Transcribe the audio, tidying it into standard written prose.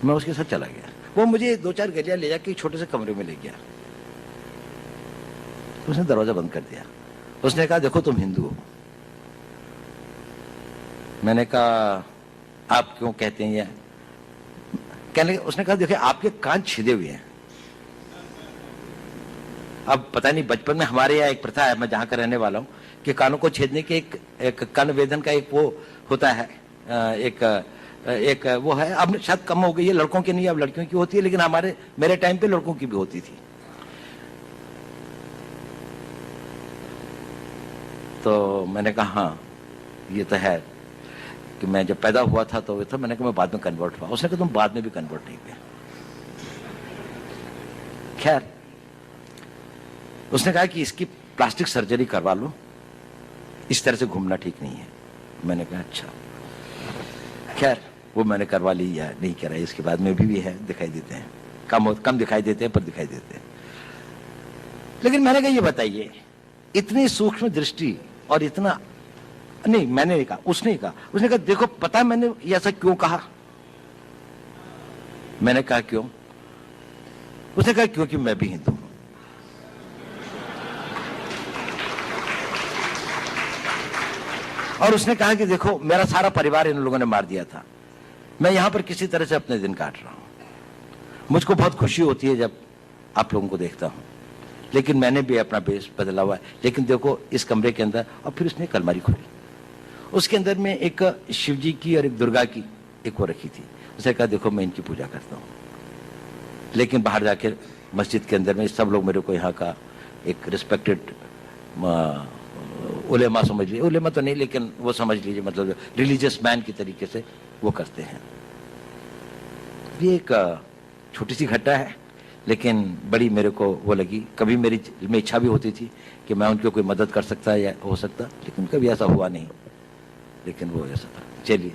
मैं उसके साथ चला गया। वो मुझे 2-4 गलियां ले जाके एक छोटे से कमरे में ले गया। उसने दरवाजा बंद कर दिया। उसने कहा देखो तुम हिंदू हो। मैंने कहा आप क्यों कहते हैं ये? उसने कहा देखिए आपके कान छिदे हुए हैं। अब पता नहीं, बचपन में हमारे यहाँ एक प्रथा है, मैं जहां का रहने वाला हूं, कि कानों को छेदने के एक कान वेदन का एक वो होता है, एक वो है। अब शायद कम हो गई है, लड़कों की नहीं, अब लड़कियों की होती है, लेकिन मेरे टाइम पे लड़कों की भी होती थी। तो मैंने कहा हाँ ये तो है कि मैं जब पैदा हुआ था तो मैंने कहा मैं बाद में कन्वर्ट हुआ। उसने कहा तुम बाद में भी कन्वर्ट नहीं हुए। खैर उसने कहा कि इसकी प्लास्टिक सर्जरी करवा लो, इस तरह से घूमना ठीक नहीं है। मैंने कहा अच्छा। खैर वो मैंने करवा ली या नहीं कराई, इसके बाद में भी है, दिखाई देते हैं, कम दिखाई देते हैं पर दिखाई देते हैं। लेकिन मैंने कहा ये बताइए, इतनी सूक्ष्म दृष्टि और इतना नहीं, मैंने नहीं कहा, उसने कहा। उसने कहा देखो पता है मैंने ऐसा क्यों कहा? मैंने कहा क्यों? उसने कहा क्योंकि मैं भी हिंदू हूं। और उसने कहा कि देखो मेरा सारा परिवार इन लोगों ने मार दिया था, मैं यहां पर किसी तरह से अपने दिन काट रहा हूं। मुझको बहुत खुशी होती है जब आप लोगों को देखता हूं, लेकिन मैंने भी अपना बेस बदला हुआ है। लेकिन देखो इस कमरे के अंदर, और फिर उसने एक अलमारी खोली, उसके अंदर में एक शिव जी की और एक दुर्गा की एक वो रखी थी। उसने कहा देखो मैं इनकी पूजा करता हूं, लेकिन बाहर जाकर मस्जिद के अंदर में सब लोग मेरे को यहाँ का एक रिस्पेक्टेड उलेमा समझ लीजिए, उलेमा तो नहीं लेकिन वो समझ लीजिए, मतलब रिलीजियस मैन की तरीके से वो करते हैं। ये एक छोटी सी घटना है, लेकिन बड़ी मेरे को वो लगी। कभी मेरी में इच्छा भी होती थी कि मैं उनकी कोई मदद कर सकता या हो सकता, लेकिन कभी ऐसा हुआ नहीं। लेकिन वो ऐसा था। चलिए।